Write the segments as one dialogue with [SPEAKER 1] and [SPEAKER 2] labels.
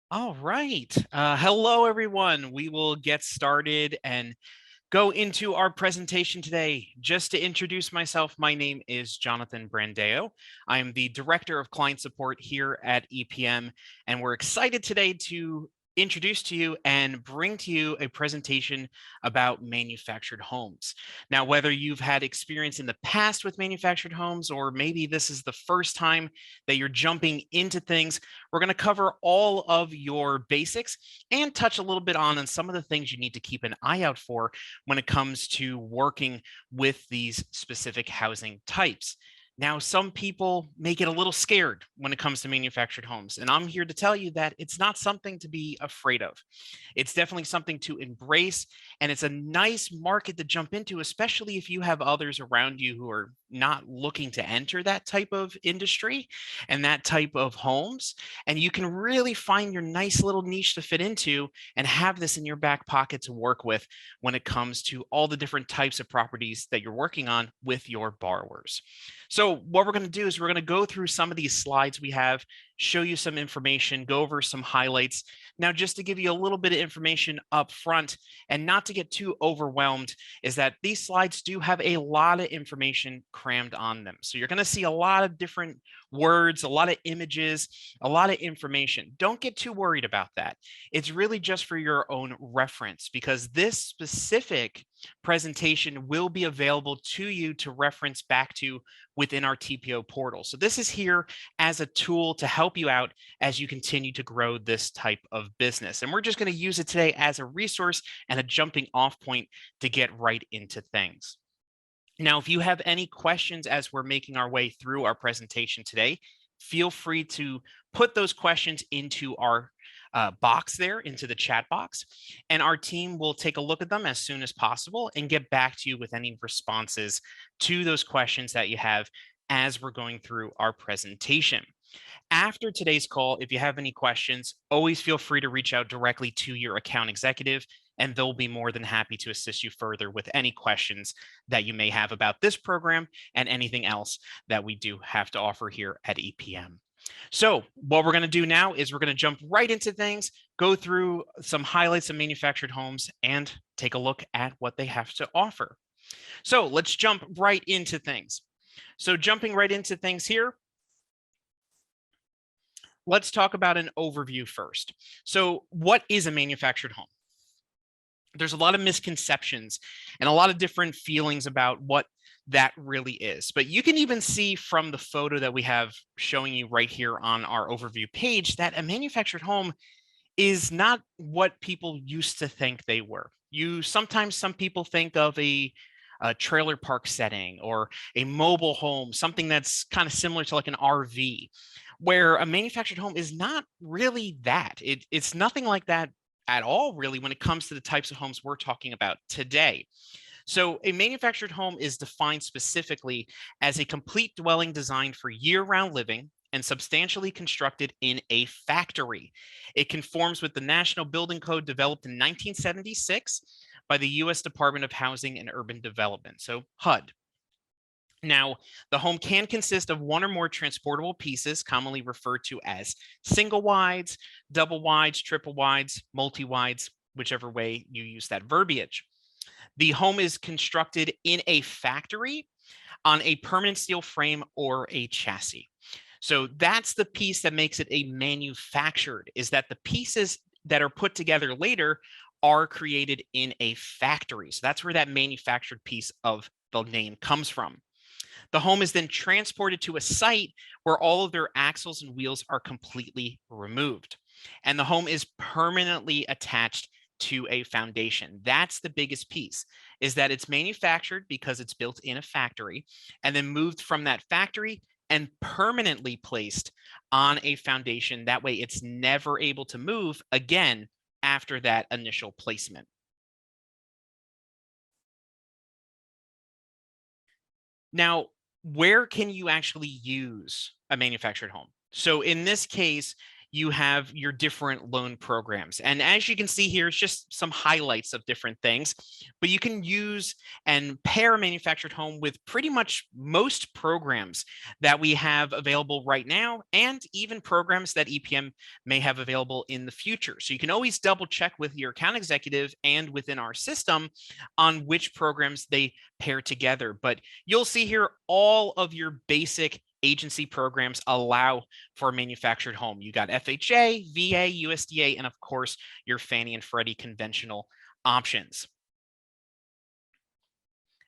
[SPEAKER 1] All right. Hello, everyone. We will get started and go into our presentation today. Just to introduce myself, my name is Jonathan Brandeo. I am the Director of Client Support here at EPM, and we're excited today to introduce to you and bring to you a presentation about manufactured homes. Now, whether you've had experience in the past with manufactured homes, or maybe this is the first time that you're jumping into things, we're going to cover all of your basics and touch a little bit on some of the things you need to keep an eye out for when it comes to working with these specific housing types. Now, some people may get a little scared when it comes to manufactured homes, and I'm here to tell you that it's not something to be afraid of. It's definitely something to embrace, and it's a nice market to jump into, especially if you have others around you who are not looking to enter that type of industry and that type of homes. And you can really find your nice little niche to fit into and have this in your back pocket to work with when it comes to all the different types of properties that you're working on with your borrowers. So what we're going to do is we're going to go through some of these slides we have, show you some information, go over some highlights. Now, just to give you a little bit of information up front and not to get too overwhelmed, is that these slides do have a lot of information crammed on them. So you're going to see a lot of different words, a lot of images, a lot of information. Don't get too worried about that. It's really just for your own reference, because this specific presentation will be available to you to reference back to within our TPO portal. So this is here as a tool to help you out as you continue to grow this type of business. And we're just going to use it today as a resource and a jumping off point to get right into things. Now, if you have any questions as we're making our way through our presentation today, feel free to put those questions into our box there, into the chat box, and our team will take a look at them as soon as possible and get back to you with any responses to those questions that you have as we're going through our presentation. After today's call, if you have any questions, always feel free to reach out directly to your account executive, and they'll be more than happy to assist you further with any questions that you may have about this program and anything else that we do have to offer here at EPM. So what we're going to do now is we're going to jump right into things, go through some highlights of manufactured homes, and take a look at what they have to offer. So let's jump right into things. So jumping right into things here, let's talk about an overview first. So what is a manufactured home? There's a lot of misconceptions and a lot of different feelings about what that really is. But you can even see from the photo that we have showing you right here on our overview page that a manufactured home is not what people used to think they were. Sometimes some people think of a trailer park setting or a mobile home, something that's kind of similar to like an RV, where a manufactured home is not really that. It's nothing like that at all, really, when it comes to the types of homes we're talking about today. So, a manufactured home is defined specifically as a complete dwelling designed for year round living and substantially constructed in a factory. It conforms with the National Building Code developed in 1976 by the U.S. Department of Housing and Urban Development, so HUD. Now, the home can consist of one or more transportable pieces, commonly referred to as single wides, double wides, triple wides, multi wides, whichever way you use that verbiage. The home is constructed in a factory on a permanent steel frame or a chassis. So that's the piece that makes it a manufactured, is that the pieces that are put together later are created in a factory. So that's where that manufactured piece of the name comes from. The home is then transported to a site where all of their axles and wheels are completely removed. And the home is permanently attached to a foundation. That's the biggest piece, is that it's manufactured because it's built in a factory and then moved from that factory and permanently placed on a foundation. That way it's never able to move again after that initial placement. Now, where can you actually use a manufactured home? So in this case, you have your different loan programs. And as you can see here, it's just some highlights of different things, but you can use and pair a manufactured home with pretty much most programs that we have available right now, and even programs that EPM may have available in the future. So you can always double check with your account executive and within our system on which programs they pair together. But you'll see here all of your basic agency programs allow for a manufactured home. You got FHA, VA, USDA, and of course, your Fannie and Freddie conventional options.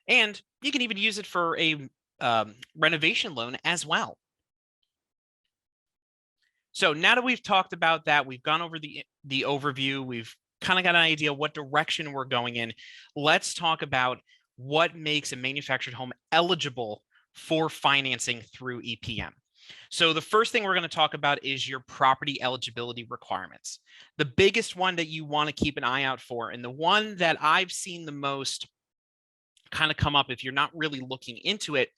[SPEAKER 1] And you can even use it for a renovation loan as well. So now that we've talked about that, we've gone over the overview, we've kind of got an idea what direction we're going in. Let's talk about what makes a manufactured home eligible for financing through EPM. So the first thing we're going to talk about is your property eligibility requirements. The biggest one that you want to keep an eye out for, and the one that I've seen the most kind of come up if you're not really looking into it,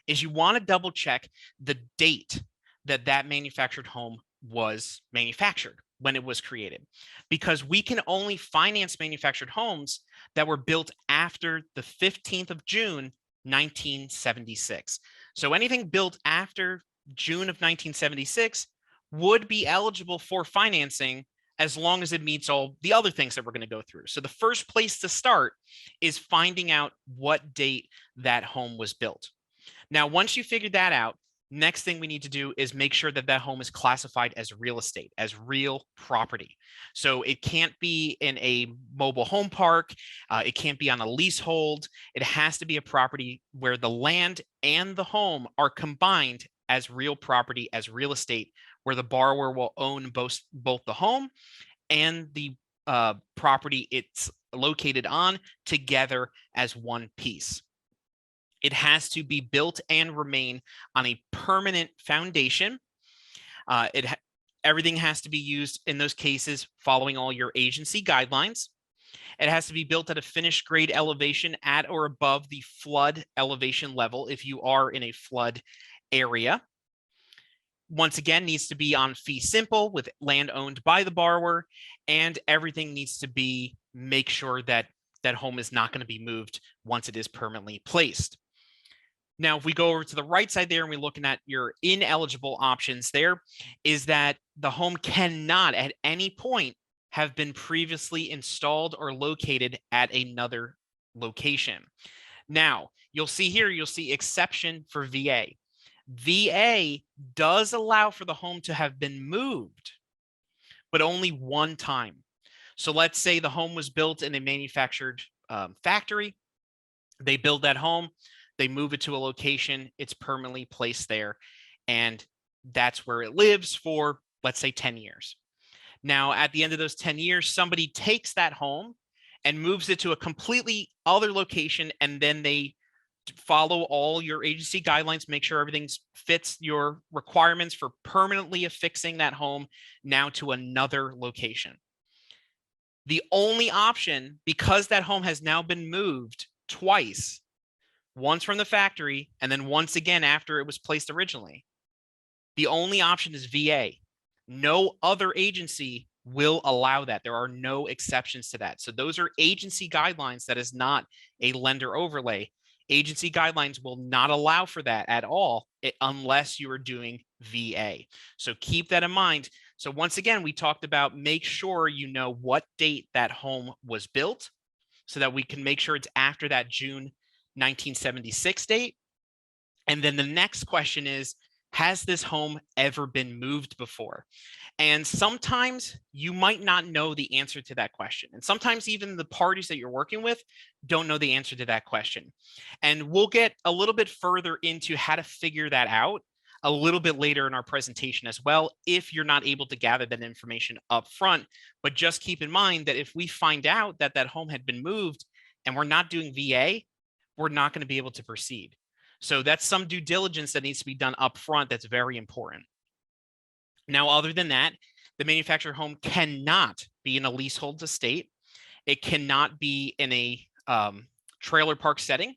[SPEAKER 1] is you want to double check the date that that manufactured home was manufactured, when it was created, because we can only finance manufactured homes that were built after the 15th of June, 1976. So anything built after June of 1976 would be eligible for financing as long as it meets all the other things that we're going to go through. So the first place to start is finding out what date that home was built. Now, once you figure that out, next thing we need to do is make sure that that home is classified as real estate, as real property. So it can't be in a mobile home park. It can't be on a leasehold. It has to be a property where the land and the home are combined as real property, as real estate, where the borrower will own both the home and the property it's located on together as one piece. It has to be built and remain on a permanent foundation. Everything has to be used in those cases following all your agency guidelines. It has to be built at a finished grade elevation at or above the flood elevation level if you are in a flood area. Once again, needs to be on fee simple with land owned by the borrower, and everything needs to be make sure that that home is not going to be moved once it is permanently placed. Now, if we go over to the right side there and we're looking at your ineligible options, there is that the home cannot at any point have been previously installed or located at another location. Now, you'll see here, you'll see exception for VA. VA does allow for the home to have been moved, but only one time. So let's say the home was built in a manufactured factory. They build that home, they move it to a location, it's permanently placed there, and that's where it lives for, let's say, 10 years. Now, at the end of those 10 years, somebody takes that home and moves it to a completely other location, and then they follow all your agency guidelines, make sure everything fits your requirements for permanently affixing that home now to another location. The only option, because that home has now been moved twice, once from the factory and then once again after it was placed originally, the only option is VA. No other agency will allow that. There are no exceptions to that. So those are agency guidelines. That is not a lender overlay. Agency guidelines will not allow for that at all unless you are doing VA. So keep that in mind. So once again, we talked about make sure you know what date that home was built so that we can make sure it's after that June 1976 date. And then the next question is, has this home ever been moved before? And sometimes you might not know the answer to that question. And sometimes even the parties that you're working with don't know the answer to that question. And we'll get a little bit further into how to figure that out a little bit later in our presentation as well, if you're not able to gather that information up front. But just keep in mind that if we find out that that home had been moved and we're not doing VA, we're not going to be able to proceed. So that's some due diligence that needs to be done up front. That's very important. Now, other than that, the manufactured home cannot be in a leasehold estate. It cannot be in a trailer park setting,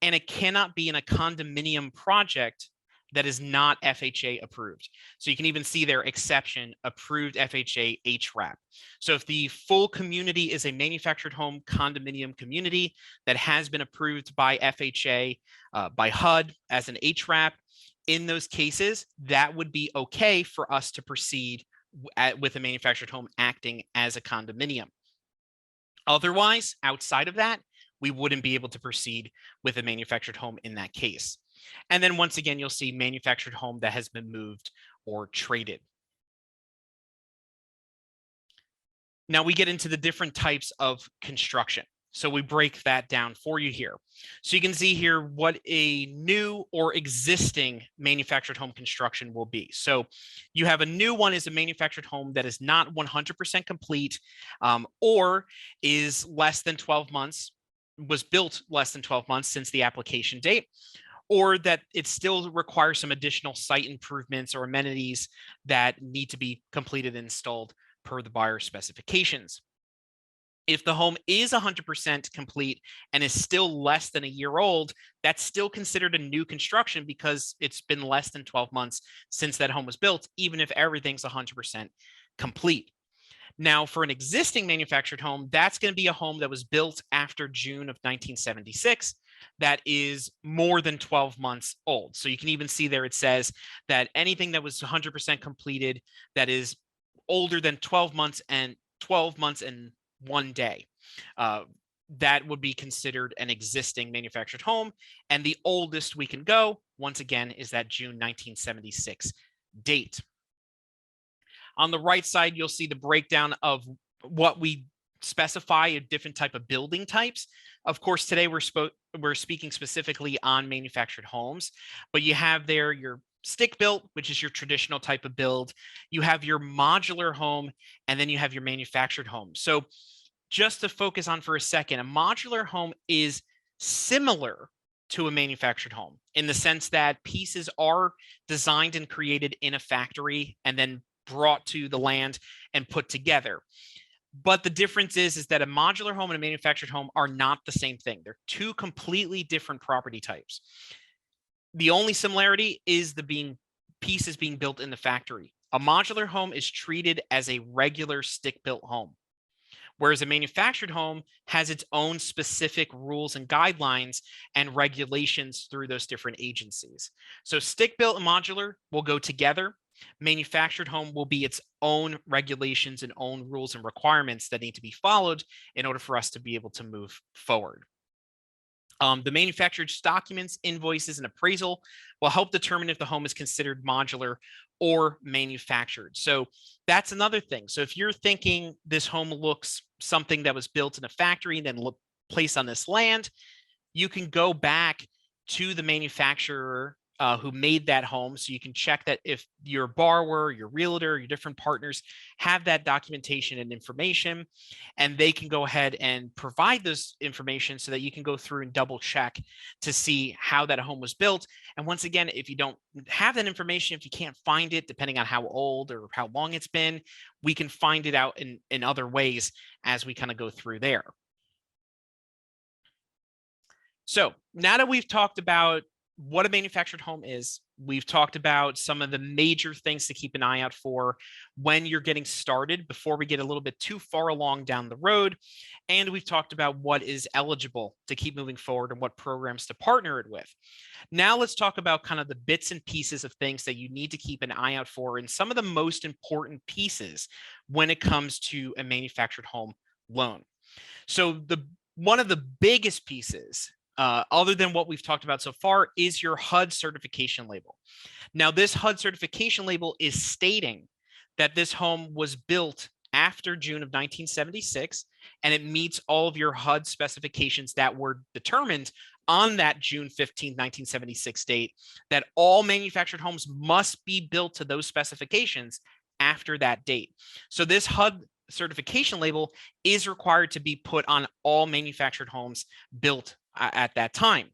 [SPEAKER 1] and it cannot be in a condominium project that is not FHA approved. So you can even see their exception, approved FHA HRAP. So if the full community is a manufactured home condominium community that has been approved by FHA, by HUD as an HRAP, in those cases, that would be okay for us to proceed with a manufactured home acting as a condominium. Otherwise, outside of that, we wouldn't be able to proceed with a manufactured home in that case. And then once again, you'll see manufactured home that has been moved or traded. Now we get into the different types of construction. So we break that down for you here. So you can see here what a new or existing manufactured home construction will be. So you have a new one is a manufactured home that is not 100% complete or is less than 12 months, was built less than 12 months since the application date, or that it still requires some additional site improvements or amenities that need to be completed and installed per the buyer's specifications. If the home is 100% complete and is still less than a year old, that's still considered a new construction because it's been less than 12 months since that home was built, even if everything's 100% complete. Now, for an existing manufactured home, that's going to be a home that was built after June of 1976 that is more than 12 months old. So you can even see there it says that anything that was 100% completed that is older than 12 months and 1 day, that would be considered an existing manufactured home. And the oldest we can go, once again, is that June 1976 date. On the right side, you'll see the breakdown of what we specify a different type of building types. Of course, today we're speaking specifically on manufactured homes, but you have there your stick built, which is your traditional type of build. You have your modular home, and then you have your manufactured home. So just to focus on for a second, a modular home is similar to a manufactured home in the sense that pieces are designed and created in a factory and then brought to the land and put together. But the difference is that a modular home and a manufactured home are not the same thing. They're two completely different property types. The only similarity is the pieces being built in the factory. A modular home is treated as a regular stick-built home, whereas a manufactured home has its own specific rules and guidelines and regulations through those different agencies. So stick-built and modular will go together. Manufactured home will be its own regulations and own rules and requirements that need to be followed in order for us to be able to move forward. The manufacturer's documents, invoices, and appraisal will help determine if the home is considered modular or manufactured. So that's another thing. So if you're thinking this home looks something that was built in a factory and then placed on this land, you can go back to the manufacturer who made that home. So you can check that if your borrower, your realtor, your different partners have that documentation and information, and they can go ahead and provide this information so that you can go through and double check to see how that home was built. And once again, if you don't have that information, if you can't find it, depending on how old or how long it's been, we can find it out in other ways as we kind of go through there. So now that we've talked about what a manufactured home is, we've talked about some of the major things to keep an eye out for when you're getting started before we get a little bit too far along down the road. And we've talked about what is eligible to keep moving forward and what programs to partner it with. Now let's talk about kind of the bits and pieces of things that you need to keep an eye out for and some of the most important pieces when it comes to a manufactured home loan. So one of the biggest pieces other than what we've talked about so far is your HUD certification label. Now, this HUD certification label is stating that this home was built after June of 1976, and it meets all of your HUD specifications that were determined on that June 15, 1976 date, that all manufactured homes must be built to those specifications after that date. So this HUD certification label is required to be put on all manufactured homes built at that time.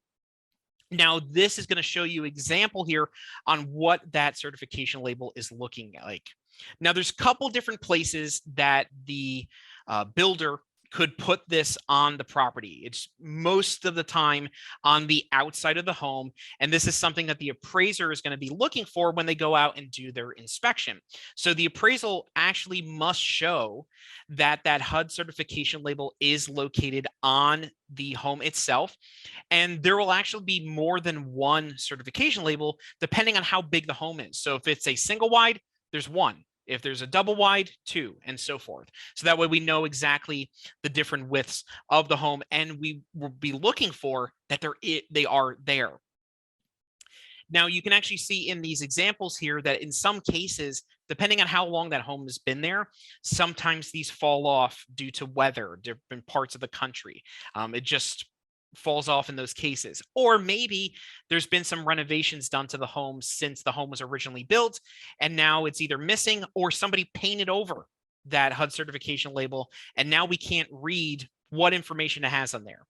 [SPEAKER 1] Now, this is going to show you an example here on what that certification label is looking like. Now, there's a couple different places that the builder could put this on the property. It's most of the time on the outside of the home. And this is something that the appraiser is going to be looking for when they go out and do their inspection. So the appraisal actually must show that that HUD certification label is located on the home itself. And there will actually be more than one certification label depending on how big the home is. So if it's a single wide, there's one. If there's a double wide, two, and so forth. So that way we know exactly the different widths of the home, and we will be looking for that they are there. Now, you can actually see in these examples here that in some cases, depending on how long that home has been there, sometimes these fall off due to weather, different parts of the country. It just falls off in those cases. Or maybe there's been some renovations done to the home since the home was originally built, and now it's either missing or somebody painted over that HUD certification label, and now we can't read what information it has on there.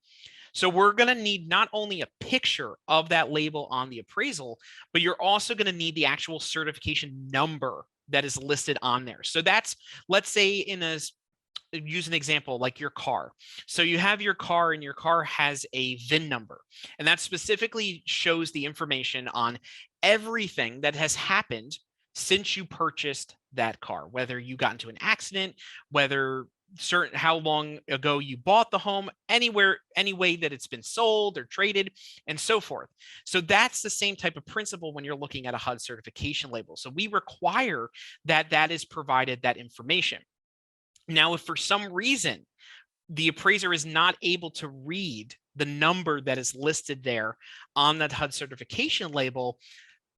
[SPEAKER 1] So we're going to need not only a picture of that label on the appraisal, but you're also going to need the actual certification number that is listed on there. So that's, let's say use an example like your car. So you have your car and your car has a VIN number, and that specifically shows the information on everything that has happened since you purchased that car, whether you got into an accident, whether how long ago you bought the home, any way that it's been sold or traded, and so forth. So that's the same type of principle when you're looking at a HUD certification label. So we require that that is provided, that information. Now, if for some reason the appraiser is not able to read the number that is listed there on that HUD certification label,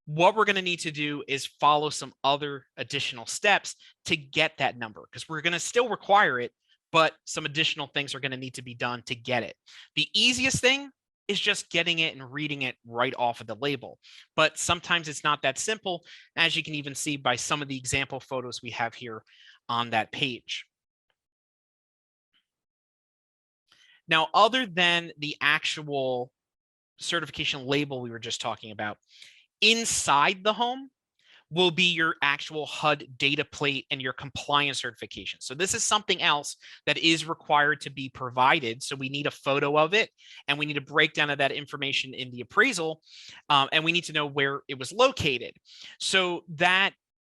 [SPEAKER 1] what we're going to need to do is follow some other additional steps to get that number, because we're going to still require it, but some additional things are going to need to be done to get it. The easiest thing is just getting it and reading it right off of the label. But sometimes it's not that simple, as you can even see by some of the example photos we have here on that page. Now, other than the actual certification label we were just talking about, inside the home will be your actual HUD data plate and your compliance certification. So this is something else that is required to be provided. So we need a photo of it, and we need a breakdown of that information in the appraisal, and we need to know where it was located. So that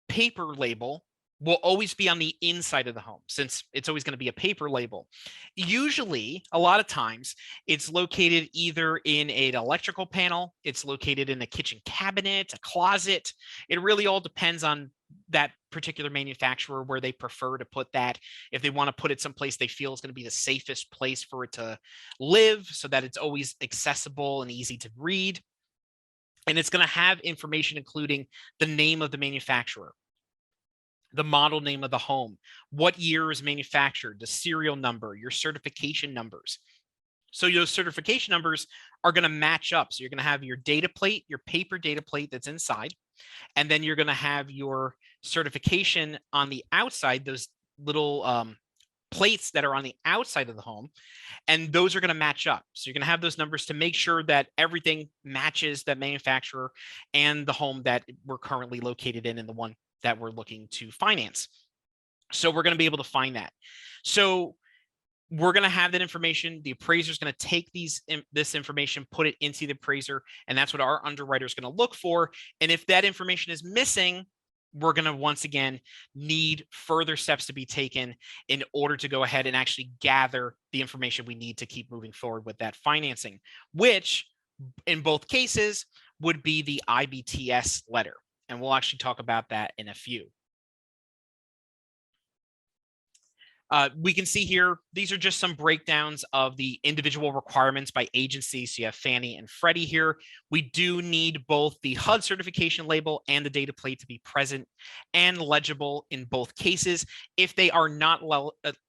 [SPEAKER 1] paper label will always be on the inside of the home, since it's always going to be a paper label. Usually, a lot of times, it's located either in an electrical panel, it's located in a kitchen cabinet, a closet. It really all depends on that particular manufacturer where they prefer to put that. If they want to put it someplace they feel is going to be the safest place for it to live, so that it's always accessible and easy to read. And it's going to have information including the name of the manufacturer, the model name of the home, what year is manufactured, the serial number, your certification numbers. So those certification numbers are going to match up. So you're going to have your data plate, your paper data plate that's inside, and then you're going to have your certification on the outside, those little plates that are on the outside of the home, and those are going to match up. So you're going to have those numbers to make sure that everything matches that manufacturer and the home that we're currently located in, and the one that we're looking to finance. So we're going to be able to find that. So we're going to have that information. The appraiser is going to take this information, put it into the appraiser, and that's what our underwriter is going to look for. And if that information is missing, we're going to once again need further steps to be taken in order to go ahead and actually gather the information we need to keep moving forward with that financing, which in both cases would be the IBTS letter. And we'll actually talk about that in a few. We can see here, these are just some breakdowns of the individual requirements by agency. So you have Fannie and Freddie here. We do need both the HUD certification label and the data plate to be present and legible in both cases. If they are not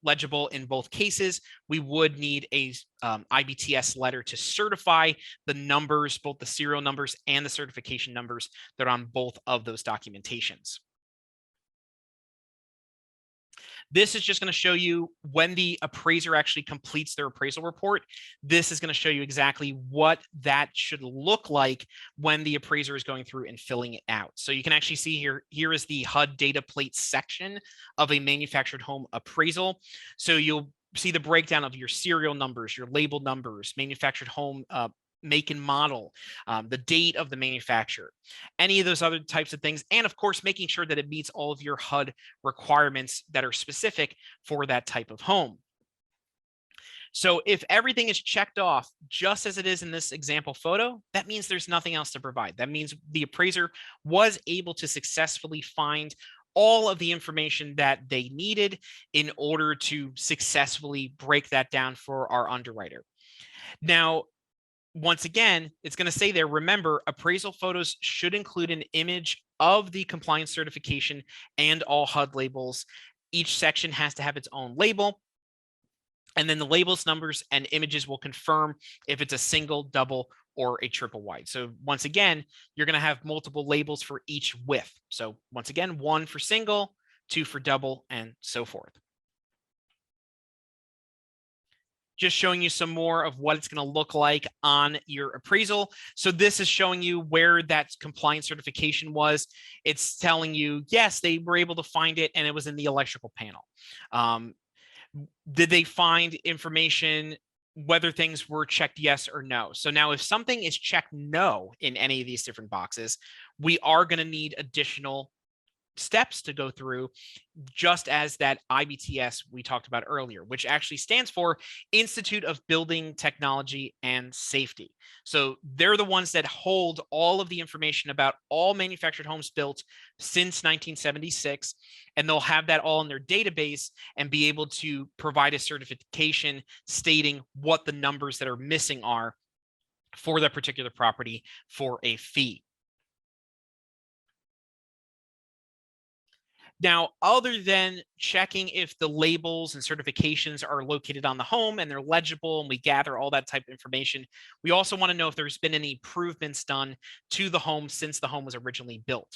[SPEAKER 1] legible in both cases, we would need a IBTS letter to certify the numbers, both the serial numbers and the certification numbers that are on both of those documentations. This is just going to show you when the appraiser actually completes their appraisal report. This is going to show you exactly what that should look like when the appraiser is going through and filling it out. So you can actually see here is the HUD data plate section of a manufactured home appraisal. So you'll see the breakdown of your serial numbers, your label numbers, manufactured home make and model, the date of the manufacturer, any of those other types of things. And of course, making sure that it meets all of your HUD requirements that are specific for that type of home. So if everything is checked off just as it is in this example photo, that means there's nothing else to provide. That means the appraiser was able to successfully find all of the information that they needed in order to successfully break that down for our underwriter. Now, once again, it's going to say there, remember, appraisal photos should include an image of the compliance certification and all HUD labels. Each section has to have its own label. And then the labels, numbers, and images will confirm if it's a single, double, or a triple wide. So once again, you're going to have multiple labels for each width. So once again, 1 for single, 2 for double, and so forth. Just showing you some more of what it's going to look like on your appraisal. So this is showing you where that compliance certification was. It's telling you, yes, they were able to find it, and it was in the electrical panel. Did they find information whether things were checked yes or no? So now if something is checked no in any of these different boxes, we are going to need additional steps to go through, just as that IBTS we talked about earlier, which actually stands for Institute of Building Technology and Safety. So they're the ones that hold all of the information about all manufactured homes built since 1976, and they'll have that all in their database and be able to provide a certification stating what the numbers that are missing are for that particular property for a fee. Now, other than checking if the labels and certifications are located on the home and they're legible and we gather all that type of information, we also want to know if there's been any improvements done to the home since the home was originally built.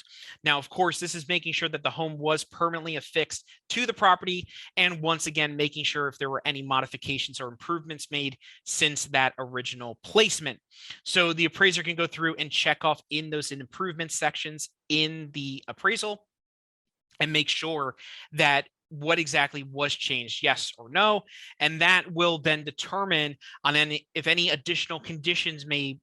[SPEAKER 1] Now, of course, this is making sure that the home was permanently affixed to the property, and once again, making sure if there were any modifications or improvements made since that original placement. So the appraiser can go through and check off in those improvement sections in the appraisal and make sure that what exactly was changed, yes or no. And that will then determine on if any additional conditions may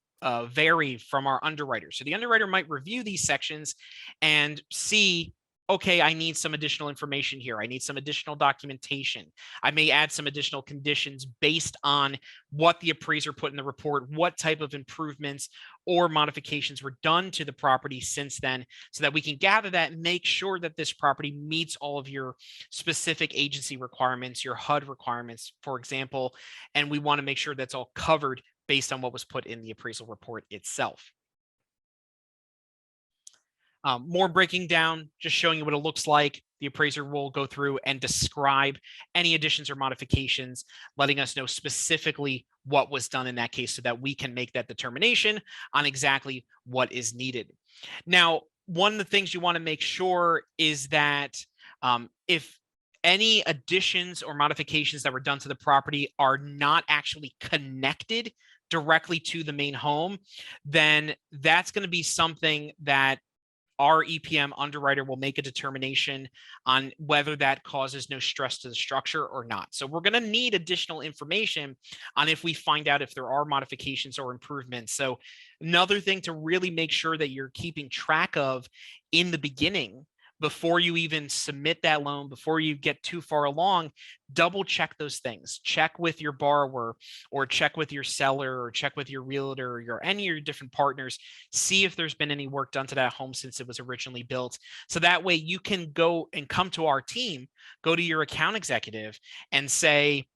[SPEAKER 1] vary from our underwriter. So the underwriter might review these sections and see, okay, I need some additional information here. I need some additional documentation. I may add some additional conditions based on what the appraiser put in the report, what type of improvements or modifications were done to the property since then, so that we can gather that and make sure that this property meets all of your specific agency requirements, your HUD requirements, for example, and we want to make sure that's all covered based on what was put in the appraisal report itself. More breaking down, just showing you what it looks like. The appraiser will go through and describe any additions or modifications, letting us know specifically what was done in that case so that we can make that determination on exactly what is needed. Now, one of the things you want to make sure is that if any additions or modifications that were done to the property are not actually connected directly to the main home, then that's going to be something that our EPM underwriter will make a determination on whether that causes no stress to the structure or not. So we're going to need additional information on if we find out if there are modifications or improvements. So another thing to really make sure that you're keeping track of in the beginning, before you even submit that loan, before you get too far along, double check those things. Check with your borrower, or check with your seller, or check with your realtor, or any of your different partners. See if there's been any work done to that home since it was originally built. So that way you can go and come to our team, go to your account executive and say,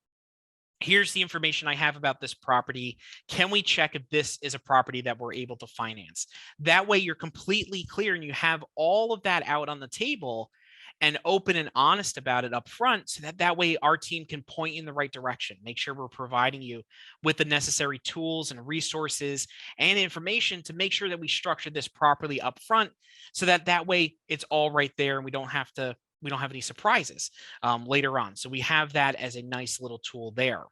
[SPEAKER 1] here's the information I have about this property. Can we check if this is a property that we're able to finance? That way you're completely clear and you have all of that out on the table and open and honest about it up front, so that way our team can point you in the right direction, make sure we're providing you with the necessary tools and resources and information to make sure that we structure this properly up front, so that way it's all right there and we don't have any surprises later on. So we have that as a nice little tool there.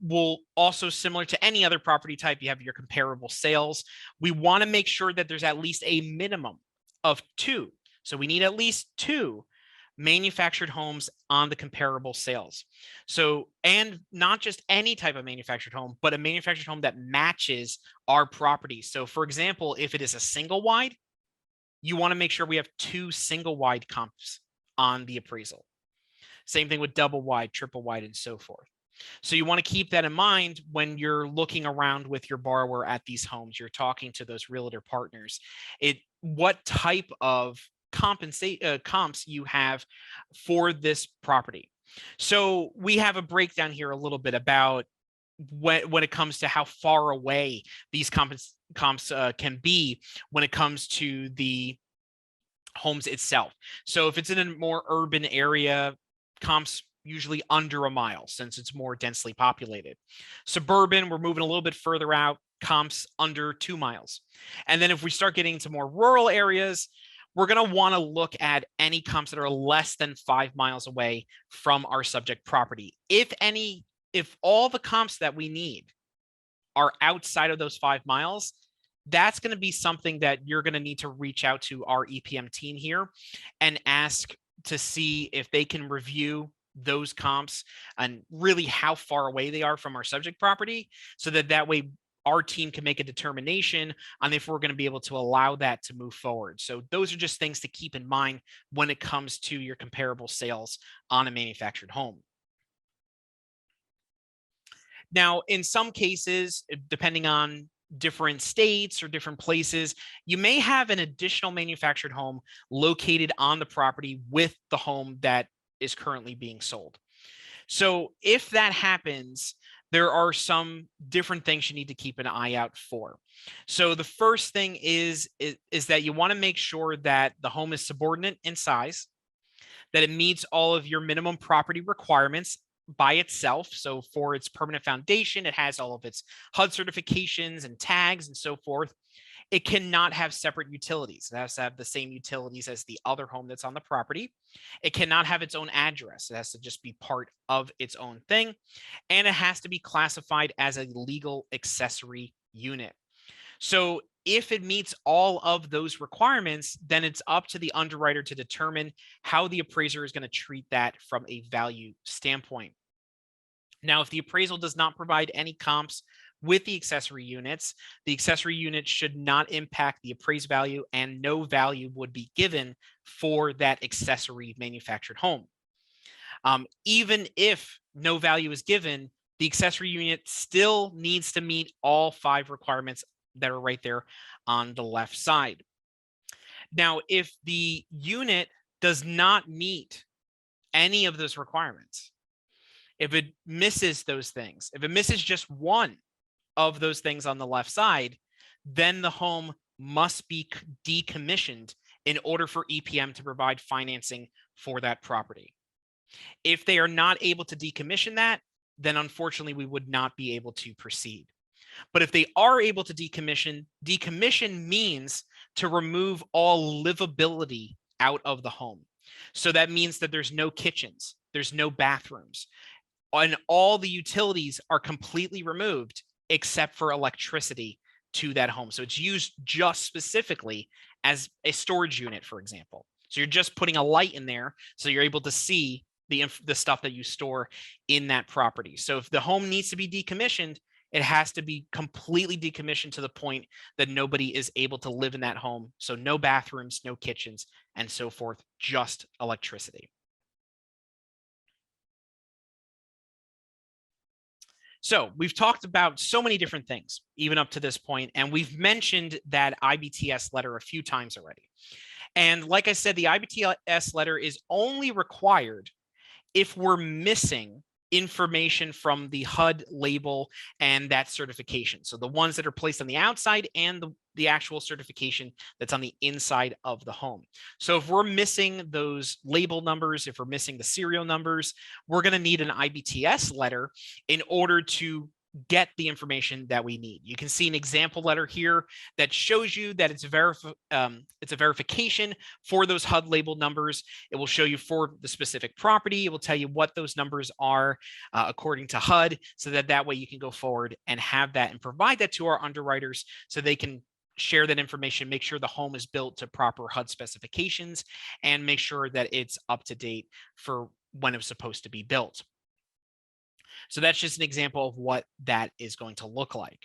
[SPEAKER 1] We'll also, similar to any other property type, you have your comparable sales. We want to make sure that there's at least a minimum of 2. So we need at least 2 manufactured homes on the comparable sales. So, and not just any type of manufactured home, but a manufactured home that matches our property. So, for example, if it is a single wide, you want to make sure we have 2 single wide comps on the appraisal. Same thing with double wide, triple wide, and so forth. So you want to keep that in mind when you're looking around with your borrower at these homes. You're talking to those realtor partners. What type of comps you have for this property. So we have a breakdown here a little bit about when it comes to how far away these comps can be when it comes to the homes itself. So if it's in a more urban area, comps usually under a mile since it's more densely populated. Suburban, we're moving a little bit further out, comps under 2 miles. And then if we start getting into more rural areas, we're going to want to look at any comps that are less than 5 miles away from our subject property. If all the comps that we need are outside of those 5 miles, that's going to be something that you're going to need to reach out to our EPM team here and ask to see if they can review those comps and really how far away they are from our subject property, so that way our team can make a determination on if we're going to be able to allow that to move forward. So those are just things to keep in mind when it comes to your comparable sales on a manufactured home. Now, in some cases, depending on different states or different places, you may have an additional manufactured home located on the property with the home that is currently being sold. So if that happens, there are some different things you need to keep an eye out for. So the first thing is that you want to make sure that the home is subordinate in size, that it meets all of your minimum property requirements by itself. So for its permanent foundation, it has all of its HUD certifications and tags and so forth. It cannot have separate utilities. It has to have the same utilities as the other home that's on the property. It cannot have its own address. It has to just be part of its own thing. And it has to be classified as a legal accessory unit. So if it meets all of those requirements, then it's up to the underwriter to determine how the appraiser is going to treat that from a value standpoint. Now, if the appraisal does not provide any comps with the accessory units should not impact the appraised value, and no value would be given for that accessory manufactured home. Even if no value is given, the accessory unit still needs to meet all 5 requirements that are right there on the left side. Now, if the unit does not meet any of those requirements, if it misses those things, if it misses just one of those things on the left side, then the home must be decommissioned in order for EPM to provide financing for that property. If they are not able to decommission that, then unfortunately we would not be able to proceed. But if they are able to decommission means to remove all livability out of the home. So that means that there's no kitchens, there's no bathrooms, and all the utilities are completely removed except for electricity to that home. So it's used just specifically as a storage unit, for example. So you're just putting a light in there so you're able to see the stuff that you store in that property. So if the home needs to be decommissioned, it has to be completely decommissioned to the point that nobody is able to live in that home. So no bathrooms, no kitchens, and so forth, just electricity. So we've talked about so many different things, even up to this point, and we've mentioned that IBTS letter a few times already. And like I said, the IBTS letter is only required if we're missing information from the HUD label and that certification. So the ones that are placed on the outside and the actual certification that's on the inside of the home. So if we're missing those label numbers, if we're missing the serial numbers, we're going to need an IBTS letter in order to get the information that we need. You can see an example letter here that shows you that it's a verification for those HUD label numbers. It will show you for the specific property. It will tell you what those numbers are according to HUD, so that way you can go forward and have that and provide that to our underwriters so they can share that information, make sure the home is built to proper HUD specifications, and make sure that it's up to date for when it was supposed to be built. So that's just an example of what that is going to look like.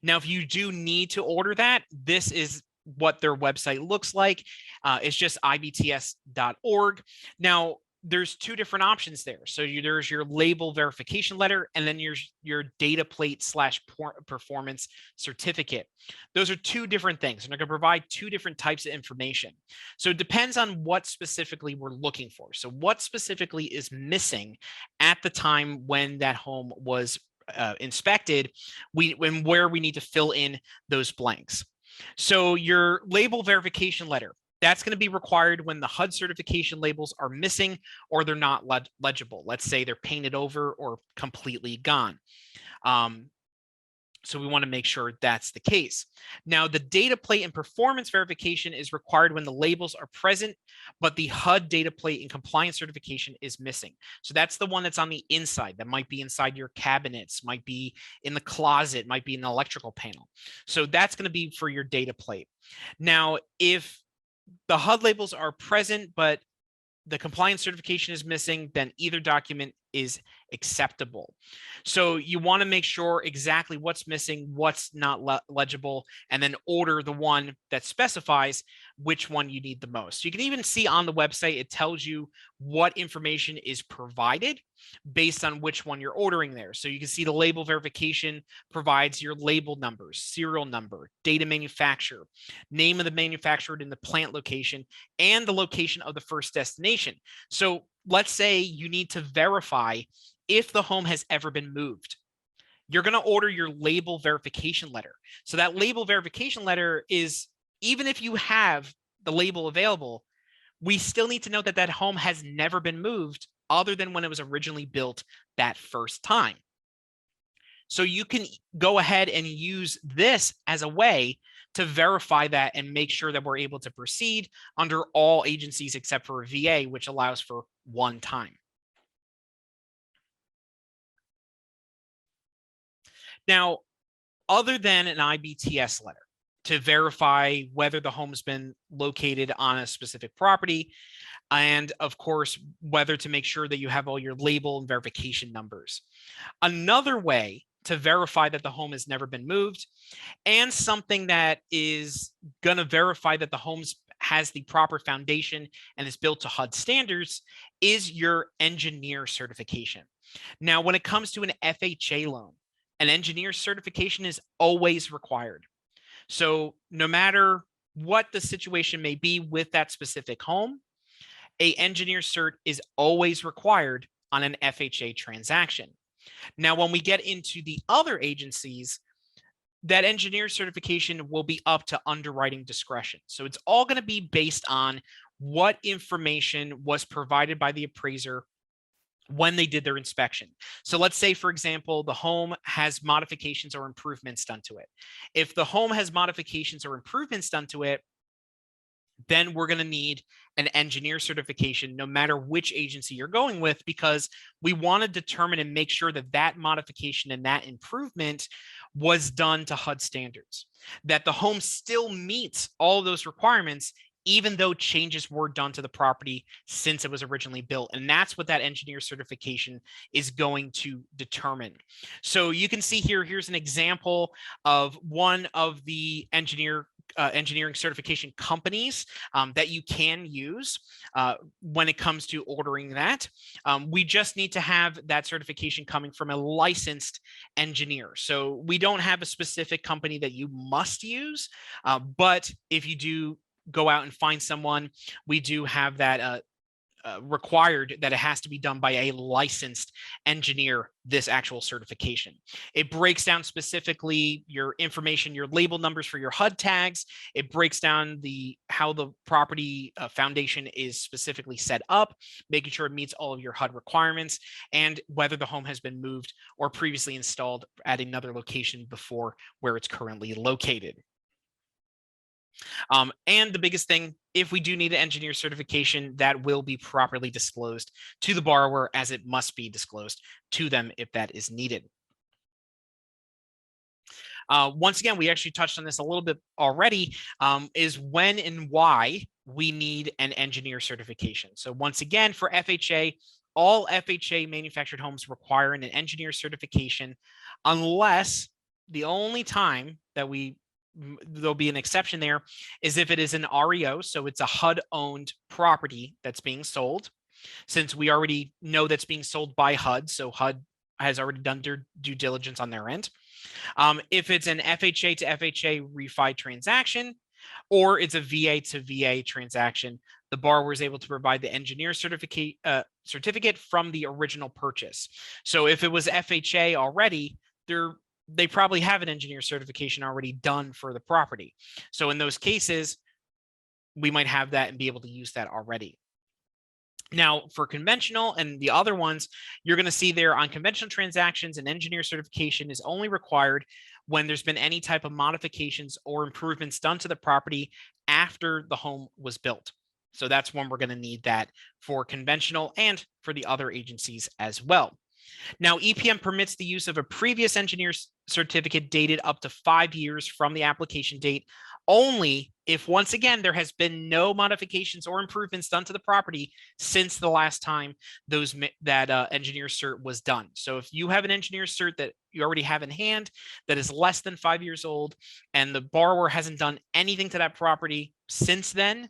[SPEAKER 1] Now, if you do need to order that, this is what their website looks like. It's just ibts.org. Now, there's two different options there. So there's your label verification letter, and then your data plate / performance certificate. Those are two different things, and they're going to provide two different types of information. So it depends on what specifically we're looking for. So what specifically is missing at the time when that home was inspected, where we need to fill in those blanks. So your label verification letter, that's going to be required when the HUD certification labels are missing or they're not legible. Let's say they're painted over or completely gone. So we want to make sure that's the case. Now, the data plate and performance verification is required when the labels are present, but the HUD data plate and compliance certification is missing. So that's the one that's on the inside. That might be inside your cabinets, might be in the closet, might be in the electrical panel. So that's going to be for your data plate. Now, if the HUD labels are present, but the compliance certification is missing, then either document is acceptable. So you want to make sure exactly what's missing, what's not legible, and then order the one that specifies which one you need the most. You can even see on the website, it tells you what information is provided based on which one you're ordering there. So you can see the label verification provides your label numbers, serial number, date of manufacturer, name of the manufacturer in the plant location, and the location of the first destination. So let's say you need to verify if the home has ever been moved. You're going to order your label verification letter. So that label verification letter is, even if you have the label available, we still need to know that that home has never been moved other than when it was originally built that first time. So you can go ahead and use this as a way to verify that and make sure that we're able to proceed under all agencies except for a VA, which allows for one time. Now, other than an IBTS letter to verify whether the home's been located on a specific property, and of course, whether to make sure that you have all your label and verification numbers. Another way to verify that the home has never been moved, and something that is going to verify that the home has the proper foundation and is built to HUD standards, is your engineer certification. Now, when it comes to an FHA loan, an engineer certification is always required. So no matter what the situation may be with that specific home, an engineer cert is always required on an FHA transaction. Now, when we get into the other agencies, that engineer certification will be up to underwriting discretion. So it's all going to be based on what information was provided by the appraiser when they did their inspection. So let's say, for example, the home has modifications or improvements done to it. If the home has modifications or improvements done to it, then we're going to need an engineer certification no matter which agency you're going with, because we want to determine and make sure that that modification and that improvement was done to HUD standards, that the home still meets all of those requirements, even though changes were done to the property since it was originally built. And that's what that engineer certification is going to determine. So you can see here, here's an example of one of the engineering certification companies that you can use when it comes to ordering that. We just need to have that certification coming from a licensed engineer. So we don't have a specific company that you must use, but if you do go out and find someone, we do have that required that it has to be done by a licensed engineer, this actual certification. It breaks down specifically your information, your label numbers for your HUD tags. It breaks down how the property foundation is specifically set up, making sure it meets all of your HUD requirements, and whether the home has been moved or previously installed at another location before where it's currently located. And the biggest thing, if we do need an engineer certification, that will be properly disclosed to the borrower, as it must be disclosed to them if that is needed. Once again, we actually touched on this a little bit already, is when and why we need an engineer certification. So once again, for FHA, all FHA manufactured homes require an engineer certification, unless the only time that there'll be an exception there is if it is an REO, so it's a HUD-owned property that's being sold. Since we already know that's being sold by HUD, so HUD has already done their due diligence on their end. If it's an FHA to FHA refi transaction, or it's a VA to VA transaction, the borrower is able to provide the engineer certificate from the original purchase. So if it was FHA already, they probably have an engineer certification already done for the property. So in those cases, we might have that and be able to use that already. Now, for conventional and the other ones, you're going to see there on conventional transactions, an engineer certification is only required when there's been any type of modifications or improvements done to the property after the home was built. So that's when we're going to need that for conventional and for the other agencies as well. Now, EPM permits the use of a previous engineer certificate dated up to 5 years from the application date, only if, once again, there has been no modifications or improvements done to the property since the last time that engineer cert was done. So if you have an engineer cert that you already have in hand that is less than 5 years old and the borrower hasn't done anything to that property since then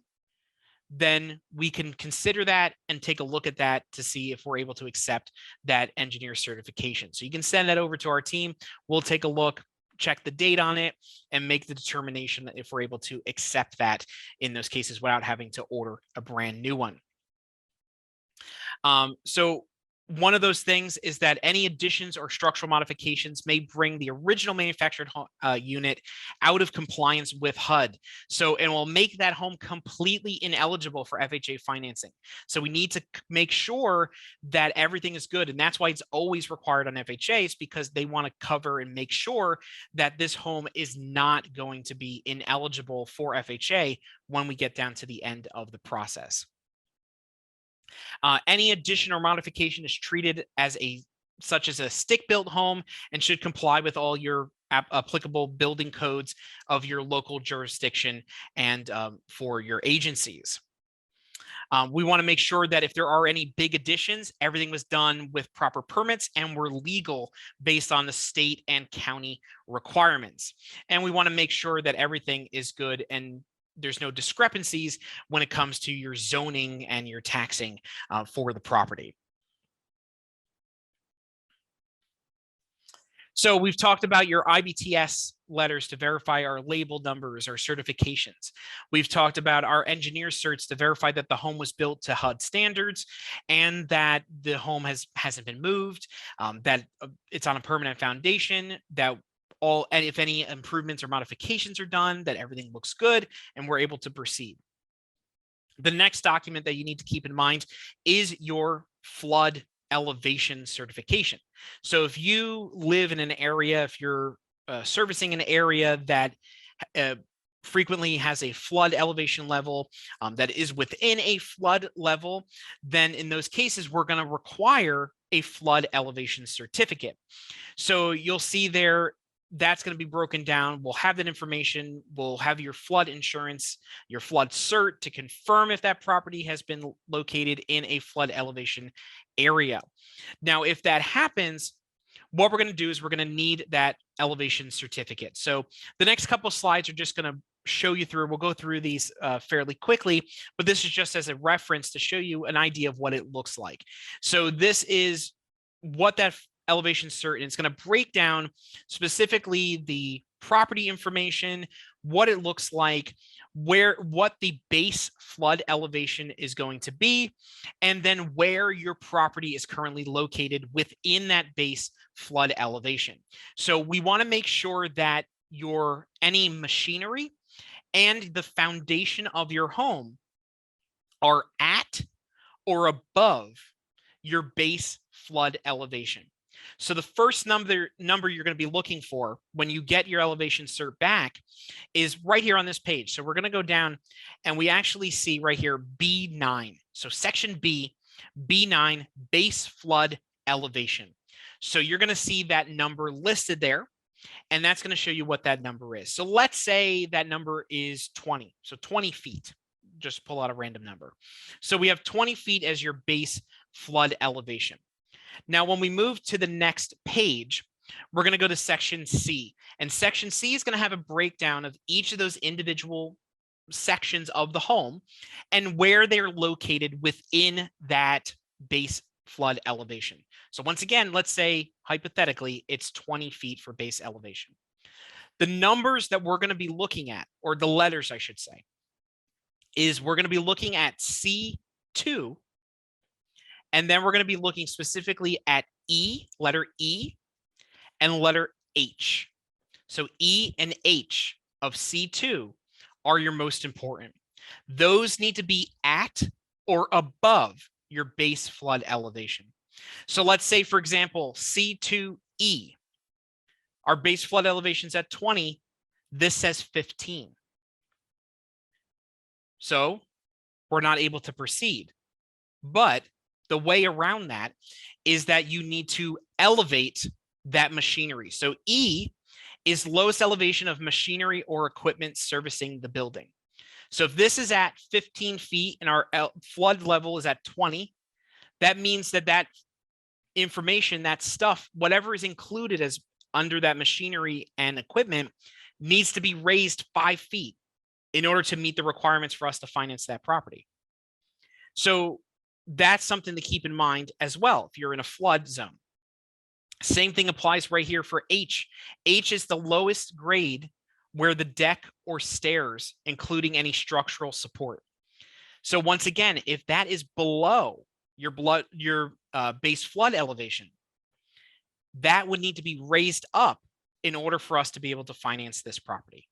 [SPEAKER 1] we can consider that and take a look at that to see if we're able to accept that engineer certification. So you can send that over to our team. We'll take a look, check the date on it, and make the determination that if we're able to accept that in those cases without having to order a brand new one. So one of those things is that any additions or structural modifications may bring the original manufactured unit out of compliance with HUD. So it will make that home completely ineligible for FHA financing. So we need to make sure that everything is good. And that's why it's always required on FHAs, because they want to cover and make sure that this home is not going to be ineligible for FHA when we get down to the end of the process. Any addition or modification is treated as such as a stick-built home and should comply with all your applicable building codes of your local jurisdiction and for your agencies. We want to make sure that if there are any big additions, everything was done with proper permits and were legal based on the state and county requirements. And we want to make sure that everything is good and there's no discrepancies when it comes to your zoning and your taxing for the property. So we've talked about your IBTS letters to verify our label numbers, our certifications. We've talked about our engineer certs to verify that the home was built to HUD standards and that the home hasn't been moved, that it's on a permanent foundation, that and if any improvements or modifications are done, that everything looks good and we're able to proceed. The next document that you need to keep in mind is your flood elevation certification. So if you live in an area, if you're servicing an area that frequently has a flood elevation level that is within a flood level, then in those cases, we're going to require a flood elevation certificate. So you'll see there, that's going to be broken down. We'll have that information. We'll have your flood insurance, your flood cert to confirm if that property has been located in a flood elevation area. Now, if that happens, what we're going to do is we're going to need that elevation certificate. So the next couple of slides are just going to show you through. We'll go through these fairly quickly, but this is just as a reference to show you an idea of what it looks like. So this is what that elevation cert, and it's going to break down specifically the property information, what it looks like, what the base flood elevation is going to be, and then where your property is currently located within that base flood elevation. So we want to make sure that any machinery and the foundation of your home are at or above your base flood elevation. So the first number you're going to be looking for when you get your elevation cert back is right here on this page. So we're going to go down and we actually see right here B9. So section B, B9, base flood elevation. So you're going to see that number listed there. And that's going to show you what that number is. So let's say that number is 20. So 20 feet. Just pull out a random number. So we have 20 feet as your base flood elevation. Now, when we move to the next page, we're going to go to section C. And section C is going to have a breakdown of each of those individual sections of the home and where they're located within that base flood elevation. So once again, let's say hypothetically, it's 20 feet for base elevation. The numbers that we're going to be looking at, or the letters, I should say, is we're going to be looking at C2, and then we're going to be looking specifically at E, letter E, and letter H. So E and H of C2 are your most important. Those need to be at or above your base flood elevation. So let's say, for example, C2E, our base flood elevation is at 20. This says 15. So we're not able to proceed. But the way around that is that you need to elevate that machinery. So E is lowest elevation of machinery or equipment servicing the building. So if this is at 15 feet and our flood level is at 20, that means that that information, that stuff, whatever is included as under that machinery and equipment needs to be raised 5 feet in order to meet the requirements for us to finance that property. So that's something to keep in mind as well if you're in a flood zone. Same thing applies right here for H. H is the lowest grade where the deck or stairs, including any structural support. So once again, if that is below your base flood elevation, that would need to be raised up in order for us to be able to finance this property.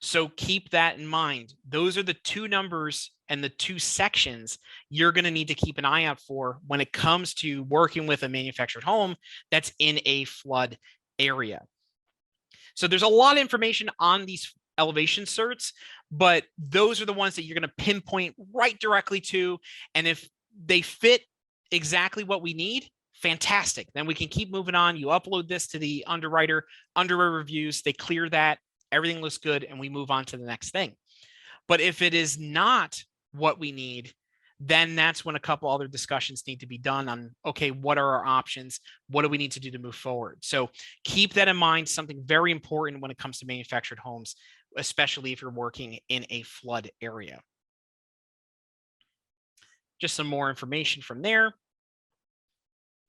[SPEAKER 1] So keep that in mind. Those are the two numbers and the two sections you're going to need to keep an eye out for when it comes to working with a manufactured home that's in a flood area. So there's a lot of information on these elevation certs, but those are the ones that you're going to pinpoint right directly to. And if they fit exactly what we need, fantastic. Then we can keep moving on. You upload this to the underwriter reviews, they clear that, everything looks good, and we move on to the next thing. But if it is not what we need, then that's when a couple other discussions need to be done on, okay, what are our options? What do we need to do to move forward? So keep that in mind, something very important when it comes to manufactured homes, especially if you're working in a flood area. Just some more information from there.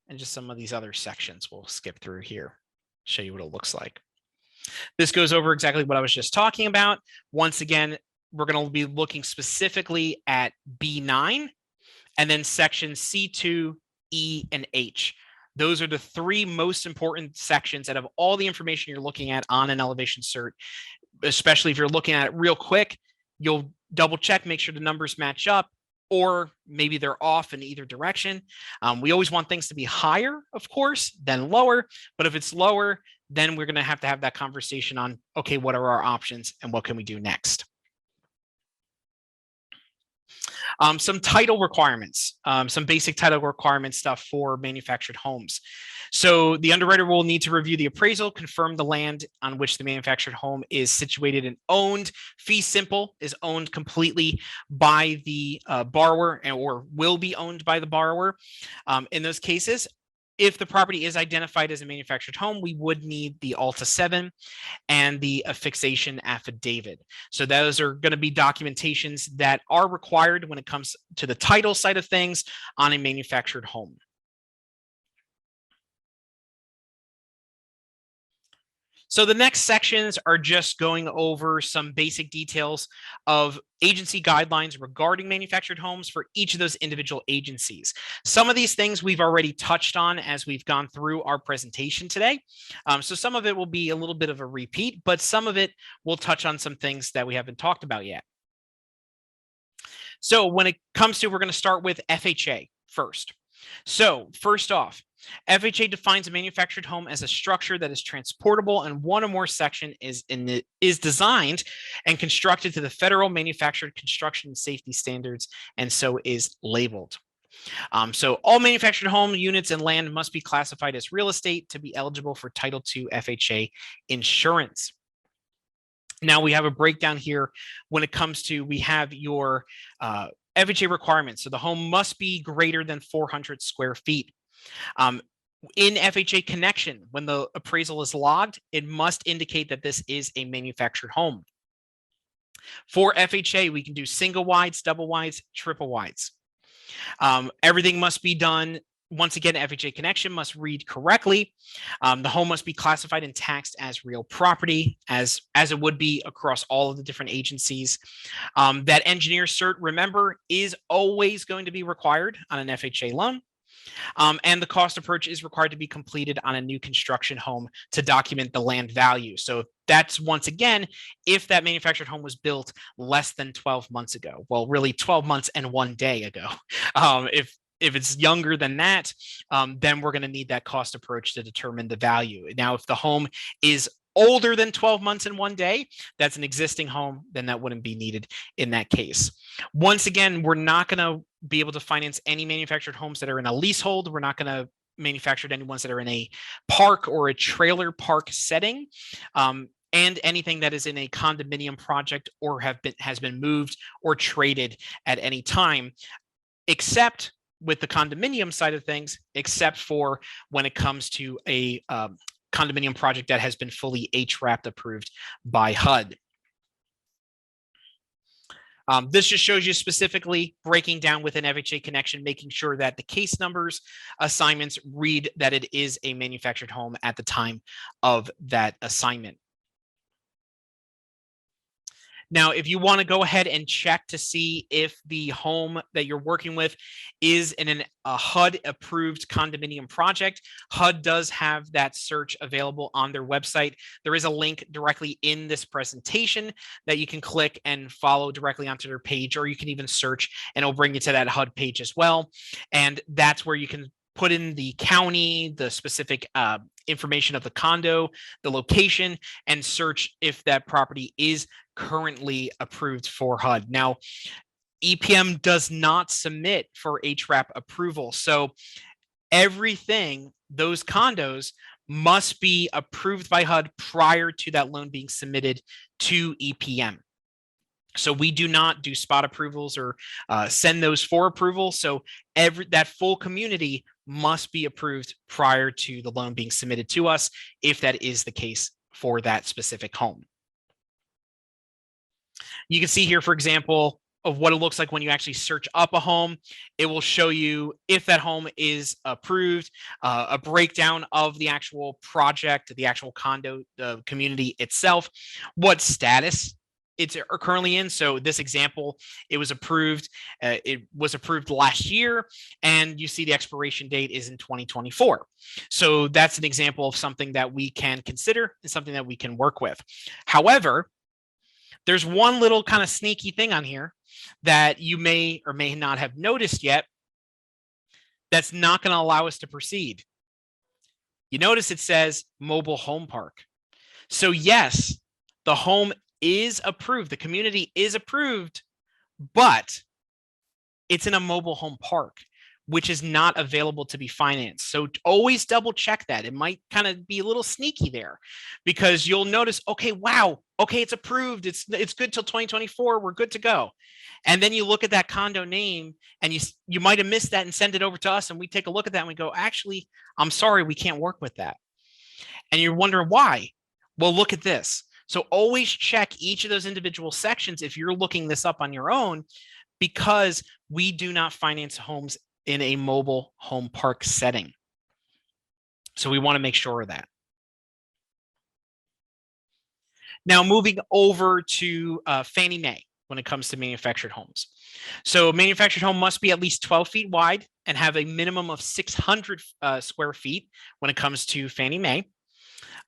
[SPEAKER 1] And just some of these other sections we'll skip through here, show you what it looks like. This goes over exactly what I was just talking about. Once again, we're going to be looking specifically at B9 and then sections C2, E, and H. Those are the three most important sections out of all the information you're looking at on an elevation cert, especially if you're looking at it real quick. You'll double check, make sure the numbers match up, or maybe they're off in either direction. We always want things to be higher, of course, than lower. But if it's lower, then we're going to have that conversation on, okay, what are our options and what can we do next? Some title requirements, some basic title requirement stuff for manufactured homes. So the underwriter will need to review the appraisal, confirm the land on which the manufactured home is situated and owned. Fee simple is owned completely by the borrower or will be owned by the borrower. In those cases, if the property is identified as a manufactured home, we would need the Alta 7 and the affixation affidavit. So those are going to be documentations that are required when it comes to the title side of things on a manufactured home. So the next sections are just going over some basic details of agency guidelines regarding manufactured homes for each of those individual agencies. Some of these things we've already touched on as we've gone through our presentation today. So some of it will be a little bit of a repeat, but some of it will touch on some things that we haven't talked about yet. So when it comes to, we're going to start with FHA first. So first off, FHA defines a manufactured home as a structure that is transportable and one or more section is designed and constructed to the federal manufactured construction safety standards and so is labeled. So all manufactured home units and land must be classified as real estate to be eligible for Title II FHA insurance. Now we have a breakdown here when it comes to, we have your FHA requirements. So the home must be greater than 400 square feet. In FHA connection, when the appraisal is logged, it must indicate that this is a manufactured home. For FHA, we can do single wides, double wides, triple wides. Everything must be done. Once again, FHA connection must read correctly. The home must be classified and taxed as real property, as it would be across all of the different agencies. That engineer cert, remember, is always going to be required on an FHA loan. And the cost approach is required to be completed on a new construction home to document the land value. So that's, once again, if that manufactured home was built less than 12 months ago. Well, really 12 months and 1 day ago. If it's younger than that, then we're going to need that cost approach to determine the value. Now, if the home is older than 12 months and 1 day, that's an existing home, then that wouldn't be needed in that case. Once again, we're not going to be able to finance any manufactured homes that are in a leasehold. We're not going to manufacture any ones that are in a park or a trailer park setting. And anything that is in a condominium project or has been moved or traded at any time, except with the condominium side of things, except for when it comes to a condominium project that has been fully HRAP approved by HUD. This just shows you specifically breaking down with an FHA connection, making sure that the case numbers assignments read that it is a manufactured home at the time of that assignment. Now, if you want to go ahead and check to see if the home that you're working with is in a HUD-approved condominium project, HUD does have that search available on their website. There is a link directly in this presentation that you can click and follow directly onto their page, or you can even search and it'll bring you to that HUD page as well. And that's where you can put in the county, the specific information of the condo, the location, and search if that property is currently approved for HUD. Now, EPM does not submit for HRAP approval. So everything, those condos must be approved by HUD prior to that loan being submitted to EPM. So we do not do spot approvals or send those for approval. So that full community must be approved prior to the loan being submitted to us, if that is the case for that specific home. You can see here, for example, of what it looks like when you actually search up a home. It will show you if that home is approved, a breakdown of the actual project, the actual condo, the community itself, what status it's currently in. So this example, it was approved. It was approved last year, and you see the expiration date is in 2024. So that's an example of something that we can consider and something that we can work with. However, there's one little kind of sneaky thing on here that you may or may not have noticed yet that's not going to allow us to proceed. You notice it says mobile home park. So yes, the home is approved, the community is approved, but it's in a mobile home park, which is not available to be financed. So always double check that. It might kind of be a little sneaky there, because you'll notice, okay, wow, okay, it's approved. It's good till 2024. We're good to go. And then you look at that condo name and you might have missed that and send it over to us, and we take a look at that and we go, actually, I'm sorry, we can't work with that. And you're wondering why. Well, look at this. So always check each of those individual sections if you're looking this up on your own, because we do not finance homes in a mobile home park setting. So we want to make sure of that. Now, moving over to Fannie Mae when it comes to manufactured homes. So a manufactured home must be at least 12 feet wide and have a minimum of 600 square feet when it comes to Fannie Mae.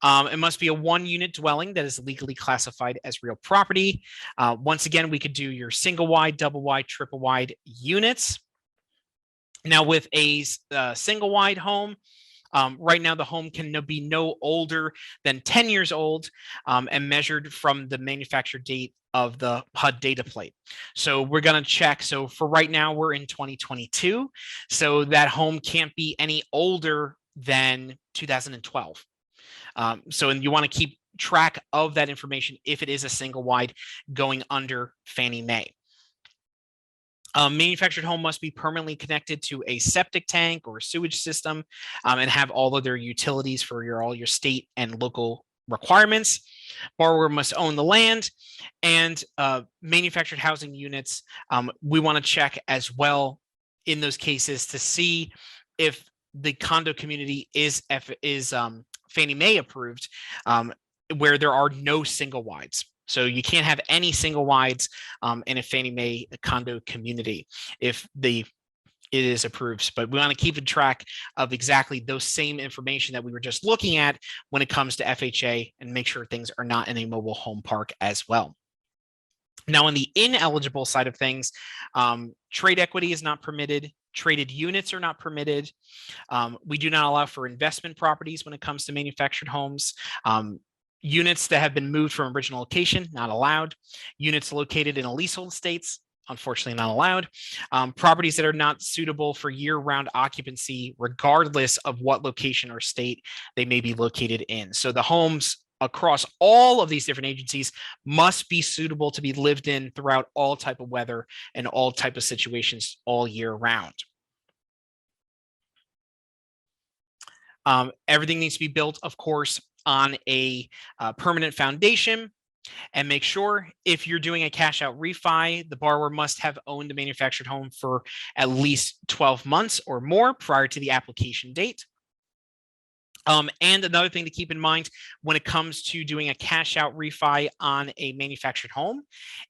[SPEAKER 1] It must be a one-unit dwelling that is legally classified as real property. Once again, we could do your single wide, double wide, triple wide units. Now, with a single wide home, right now the home can be no older than 10 years old and measured from the manufacture date of the HUD data plate. So we're going to check. So for right now, we're in 2022. So that home can't be any older than 2012. So you want to keep track of that information if it is a single wide going under Fannie Mae. Manufactured home must be permanently connected to a septic tank or a sewage system and have all of their utilities for all your state and local requirements. Borrower must own the land, and manufactured housing units, we want to check as well in those cases to see if the condo community is Fannie Mae approved, where there are no single wides. So you can't have any single wides in a Fannie Mae condo community if it is approved. But we want to keep in track of exactly those same information that we were just looking at when it comes to FHA, and make sure things are not in a mobile home park as well. Now, on the ineligible side of things, trade equity is not permitted. Traded units are not permitted. We do not allow for investment properties when it comes to manufactured homes. Units that have been moved from original location, not allowed. Units located in a leasehold estates, unfortunately not allowed. Properties that are not suitable for year-round occupancy, regardless of what location or state they may be located in. So the homes across all of these different agencies must be suitable to be lived in throughout all type of weather and all type of situations all year round. Everything needs to be built, of course, on a permanent foundation, and make sure if you're doing a cash out refi, the borrower must have owned a manufactured home for at least 12 months or more prior to the application date. And another thing to keep in mind when it comes to doing a cash out refi on a manufactured home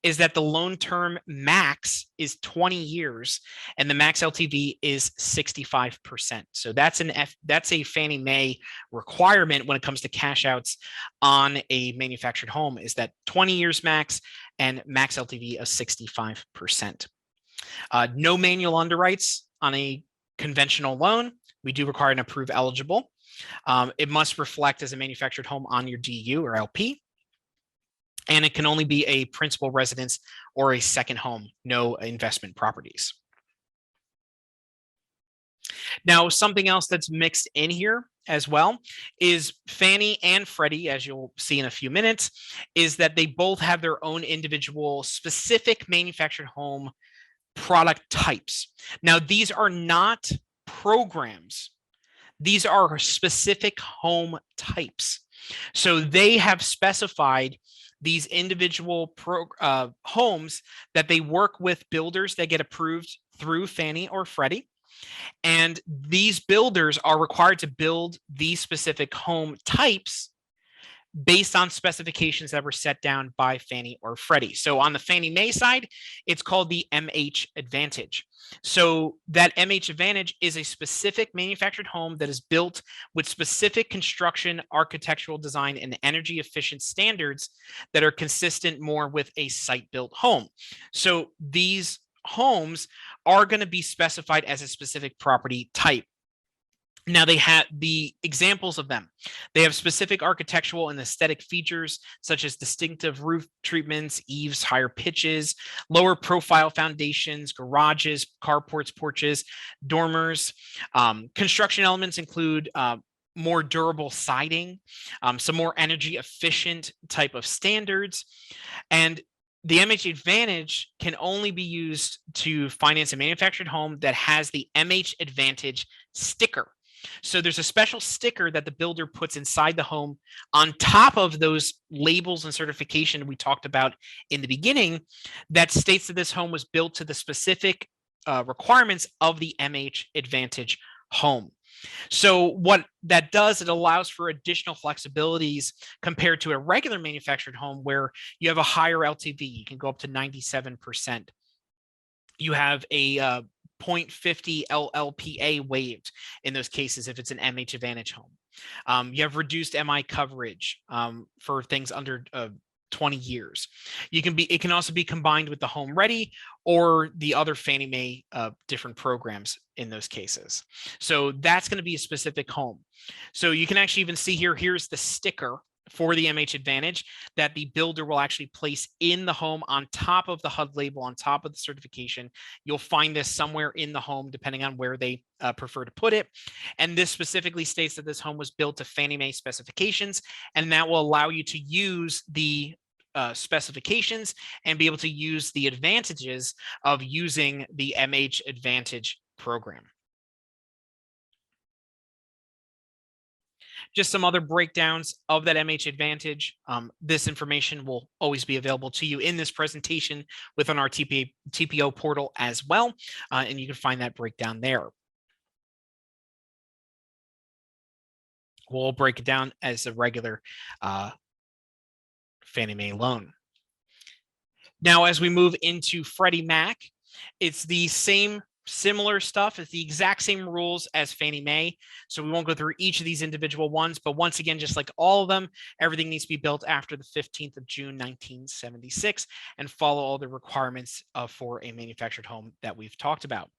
[SPEAKER 1] is that the loan term max is 20 years and the max LTV is 65%. So that's a Fannie Mae requirement when it comes to cash outs on a manufactured home, is that 20 years max and max LTV of 65%. No manual underwrites on a conventional loan. We do require an approved eligible. It must reflect as a manufactured home on your DU or LP. And it can only be a principal residence or a second home, no investment properties. Now, something else that's mixed in here as well is Fannie and Freddie, as you'll see in a few minutes, is that they both have their own individual specific manufactured home product types. Now, these are not programs. These are specific home types. So they have specified these individual homes that they work with builders that get approved through Fannie or Freddie. And these builders are required to build these specific home types based on specifications that were set down by Fannie or Freddie. So on the Fannie Mae side, it's called the MH Advantage. So that MH Advantage is a specific manufactured home that is built with specific construction, architectural design, and energy efficient standards that are consistent more with a site-built home. So these homes are going to be specified as a specific property type. Now, they have the examples of them. They have specific architectural and aesthetic features, such as distinctive roof treatments, eaves, higher pitches, lower profile foundations, garages, carports, porches, dormers. Construction elements include more durable siding, some more energy efficient type of standards. And the MH Advantage can only be used to finance a manufactured home that has the MH Advantage sticker. So there's a special sticker that the builder puts inside the home on top of those labels and certification we talked about in the beginning that states that this home was built to the specific requirements of the MH Advantage home. So what that does, it allows for additional flexibilities compared to a regular manufactured home where you have a higher LTV. You can go up to 97%. You have a 0.50 LLPA waived in those cases if it's an MH Advantage home. You have reduced MI coverage for things under 20 years. It can also be combined with the Home Ready or the other Fannie Mae different programs in those cases. So that's going to be a specific home. So you can actually even see here, here's the sticker for the MH Advantage that the builder will actually place in the home on top of the HUD label, on top of the certification. You'll find this somewhere in the home, depending on where they prefer to put it. And this specifically states that this home was built to Fannie Mae specifications, and that will allow you to use the specifications and be able to use the advantages of using the MH Advantage program. Just some other breakdowns of that MH Advantage. This information will always be available to you in this presentation within our TPO portal as well, and you can find that breakdown there. We'll break it down as a regular Fannie Mae loan. Now, as we move into Freddie Mac, it's the similar stuff. It's the exact same rules as Fannie Mae. So we won't go through each of these individual ones, but once again, just like all of them, everything needs to be built after the 15th of June, 1976, and follow all the requirements for a manufactured home that we've talked about.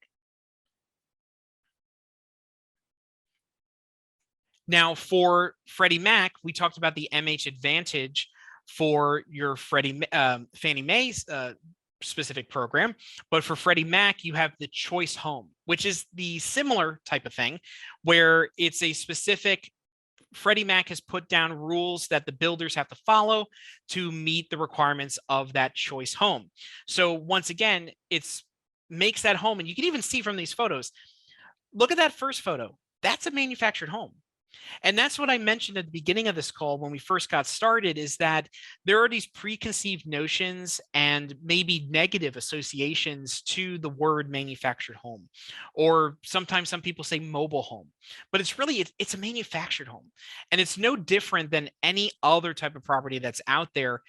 [SPEAKER 1] Now, for Freddie Mac, we talked about the MH Advantage for your Fannie Mae's specific program, but for Freddie Mac, you have the Choice Home, which is the similar type of thing, where it's a specific. Freddie Mac has put down rules that the builders have to follow to meet the requirements of that Choice Home. So once again, it's makes that home, and you can even see from these photos. Look at that first photo. That's a manufactured home. And that's what I mentioned at the beginning of this call when we first got started, is that there are these preconceived notions and maybe negative associations to the word manufactured home, or sometimes some people say mobile home, but it's really, it's a manufactured home. And it's no different than any other type of property that's out there,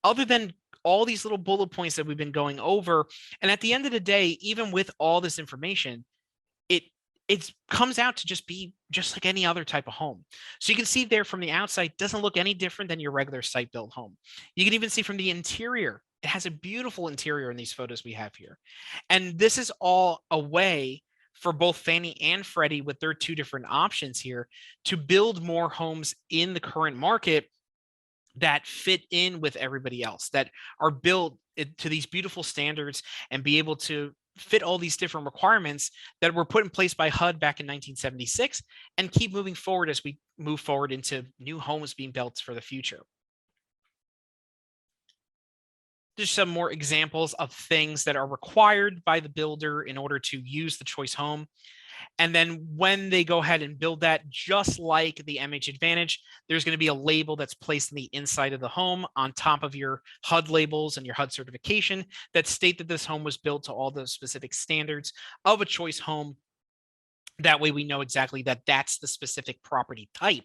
[SPEAKER 1] other than all these little bullet points that we've been going over. And at the end of the day, even with all this information, it comes out to just be just like any other type of home. So you can see there from the outside, doesn't look any different than your regular site built home. You can even see from the interior, it has a beautiful interior in these photos we have here. And this is all a way for both Fannie and Freddie, with their two different options here, to build more homes in the current market that fit in with everybody else, that are built to these beautiful standards and be able to fit all these different requirements that were put in place by HUD back in 1976, and keep moving forward as we move forward into new homes being built for the future. Just some more examples of things that are required by the builder in order to use the Choice Home. And then when they go ahead and build that, just like the MH Advantage, there's going to be a label that's placed in the inside of the home on top of your HUD labels and your HUD certification that state that this home was built to all the specific standards of a Choice Home. That way we know exactly that that's the specific property type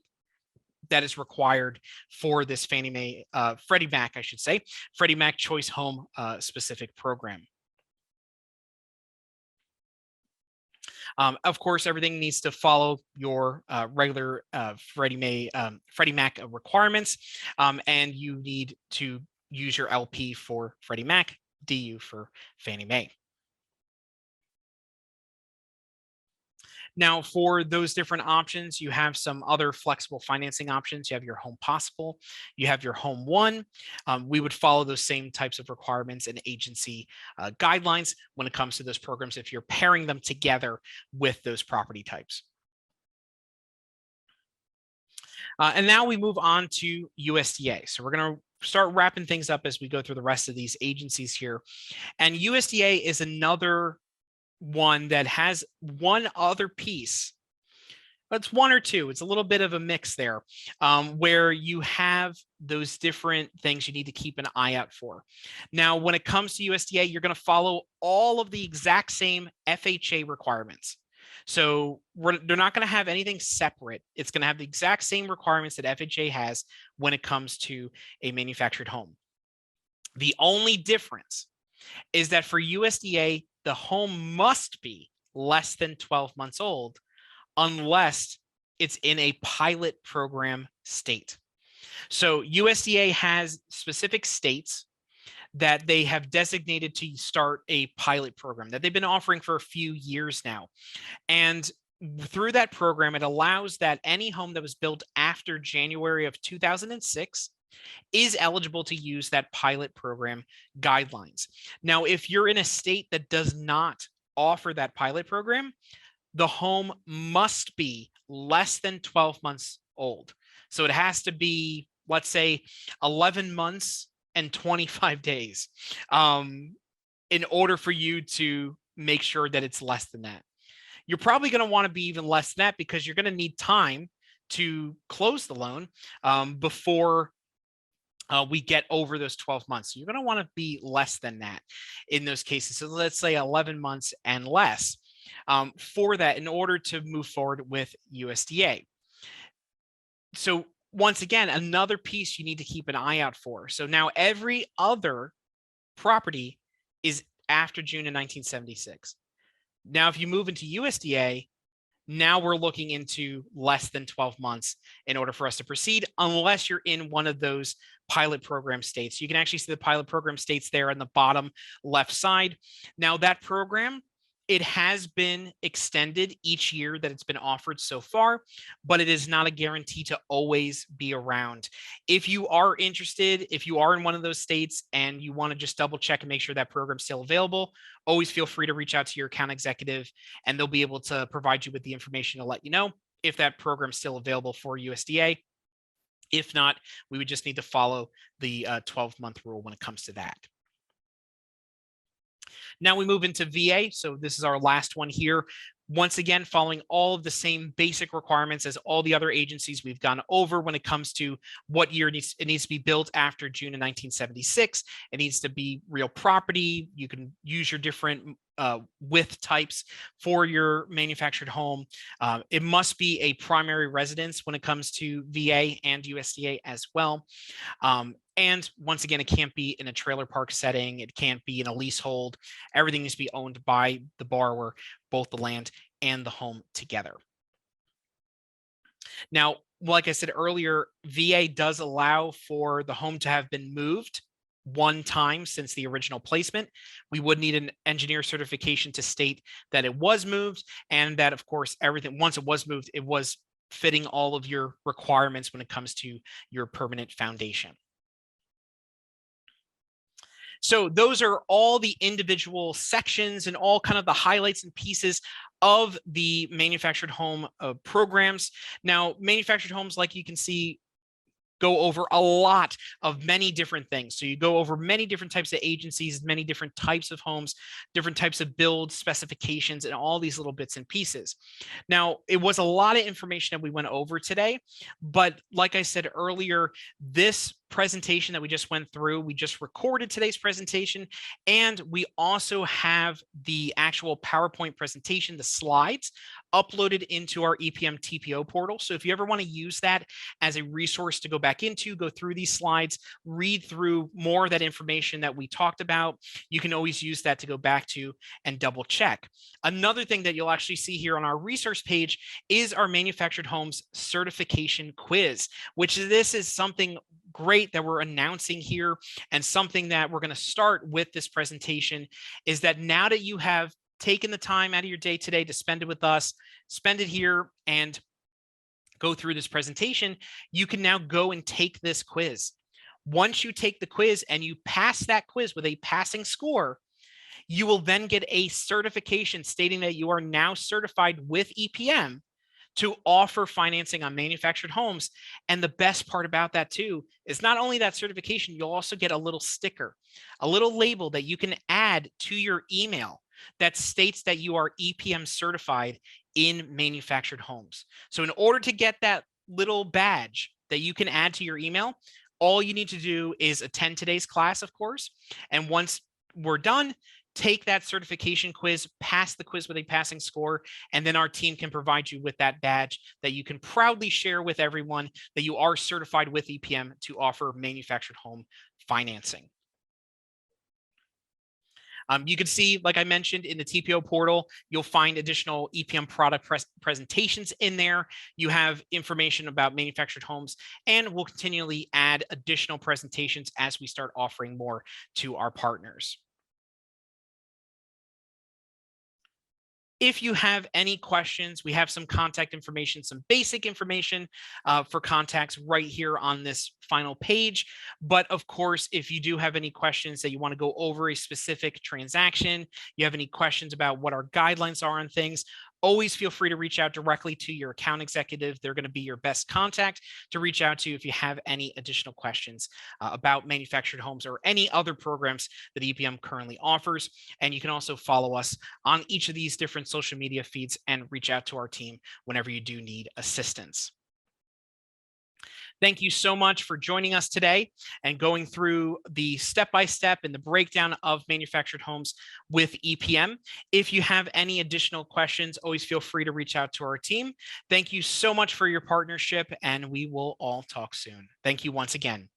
[SPEAKER 1] that is required for this Freddie Mac, I should say, Freddie Mac Choice Home specific program. Of course, everything needs to follow your regular Freddie Mac requirements, and you need to use your LP for Freddie Mac, DU for Fannie Mae. Now, for those different options, you have some other flexible financing options. You have your Home Possible, you have your Home One. We would follow those same types of requirements and agency guidelines when it comes to those programs if you're pairing them together with those property types. And now we move on to USDA. So we're going to start wrapping things up as we go through the rest of these agencies here. And USDA is another one that has one other piece. It's one or two. It's a little bit of a mix there, where you have those different things you need to keep an eye out for. Now, when it comes to USDA, you're going to follow all of the exact same FHA requirements. So they're not going to have anything separate. It's going to have the exact same requirements that FHA has when it comes to a manufactured home. The only difference is that for USDA, the home must be less than 12 months old unless it's in a pilot program state. So USDA has specific states that they have designated to start a pilot program that they've been offering for a few years now. And through that program, it allows that any home that was built after January of 2006 is eligible to use that pilot program guidelines. Now, if you're in a state that does not offer that pilot program, the home must be less than 12 months old. So it has to be, let's say, 11 months and 25 days in order for you to make sure that it's less than that. You're probably going to want to be even less than that because you're going to need time to close the loan before we get over those 12 months. So you're going to want to be less than that in those cases. So let's say 11 months and less for that in order to move forward with USDA. So once again, another piece you need to keep an eye out for. So now every other property is after June of 1976. Now, if you move into USDA, now we're looking into less than 12 months in order for us to proceed, unless you're in one of those pilot program states. You can actually see the pilot program states there on the bottom left side. Now, that program, it has been extended each year that it's been offered so far, but it is not a guarantee to always be around. If you are interested, if you are in one of those states and you want to just double check and make sure that program's still available, always feel free to reach out to your account executive and they'll be able to provide you with the information to let you know if that program's still available for USDA. If not, we would just need to follow the 12-month rule when it comes to that. Now we move into VA. So this is our last one here. Once again, following all of the same basic requirements as all the other agencies we've gone over when it comes to what year it needs to be built after June of 1976. It needs to be real property. You can use your different width types for your manufactured home. It must be a primary residence when it comes to VA and USDA as well. And once again, it can't be in a trailer park setting. It can't be in a leasehold. Everything needs to be owned by the borrower, both the land and the home together. Now, like I said earlier, VA does allow for the home to have been moved one time since the original placement. We would need an engineer certification to state that it was moved and that, of course, everything, once it was moved, it was fitting all of your requirements when it comes to your permanent foundation. So those are all the individual sections and all kind of the highlights and pieces of the manufactured home programs. Now, manufactured homes, like you can see, go over a lot of many different things. So you go over many different types of agencies, many different types of homes, different types of build specifications, and all these little bits and pieces. Now, it was a lot of information that we went over today, but like I said earlier, this presentation that we just went through, we just recorded today's presentation, and we also have the actual PowerPoint presentation, the slides, uploaded into our EPM TPO portal. So if you ever want to use that as a resource to go back into, go through these slides, read through more of that information that we talked about, you can always use that to go back to and double check. Another thing that you'll actually see here on our resource page is our manufactured homes certification quiz, which this is something great that we're announcing here, and something that we're going to start with this presentation is that now that you have taken the time out of your day today to spend it with us, spend it here and go through this presentation, you can now go and take this quiz. Once you take the quiz and you pass that quiz with a passing score, you will then get a certification stating that you are now certified with EPM to offer financing on manufactured homes. And the best part about that too is not only that certification, you'll also get a little sticker, a little label that you can add to your email that states that you are EPM certified in manufactured homes. So in order to get that little badge that you can add to your email, all you need to do is attend today's class, of course. And once we're done, take that certification quiz, pass the quiz with a passing score, and then our team can provide you with that badge that you can proudly share with everyone that you are certified with EPM to offer manufactured home financing. You can see, like I mentioned, in the TPO portal, you'll find additional EPM product presentations in there. You have information about manufactured homes, and we'll continually add additional presentations as we start offering more to our partners. If you have any questions, we have some contact information, some basic information for contacts right here on this final page. But of course, if you do have any questions that you want to go over a specific transaction, you have any questions about what our guidelines are on things, always feel free to reach out directly to your account executive. They're going to be your best contact to reach out to if you have any additional questions about manufactured homes or any other programs that EPM currently offers. And you can also follow us on each of these different social media feeds and reach out to our team whenever you do need assistance. Thank you so much for joining us today and going through the step-by-step and the breakdown of manufactured homes with EPM. If you have any additional questions, always feel free to reach out to our team. Thank you so much for your partnership, and we will all talk soon. Thank you once again.